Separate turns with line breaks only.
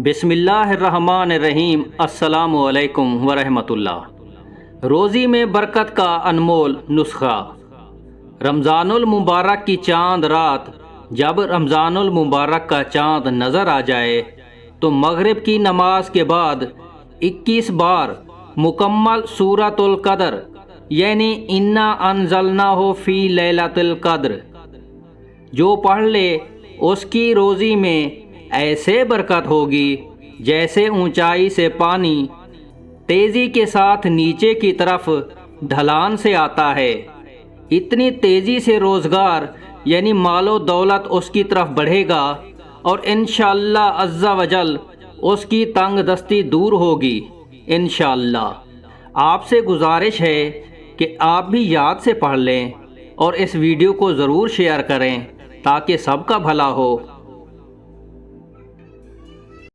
بسم اللہ الرحمن الرحیم۔ السلام علیکم ورحمۃ اللہ۔ روزی میں برکت کا انمول نسخہ۔ رمضان المبارک کی چاند رات جب رمضان المبارک کا چاند نظر آ جائے تو مغرب کی نماز کے بعد 21 بار مکمل سورۃ القدر یعنی انا انزلناہ فی لیلۃ القدر جو پڑھ لے اس کی روزی میں ایسے برکت ہوگی جیسے اونچائی سے پانی تیزی کے ساتھ نیچے کی طرف ڈھلان سے آتا ہے، اتنی تیزی سے روزگار یعنی مال و دولت اس کی طرف بڑھے گا اور انشاءاللہ عز و جل اس کی تنگ دستی دور ہوگی انشاءاللہ۔ آپ سے گزارش ہے کہ آپ بھی یاد سے پڑھ لیں اور اس ویڈیو کو ضرور شیئر کریں تاکہ سب کا بھلا ہو۔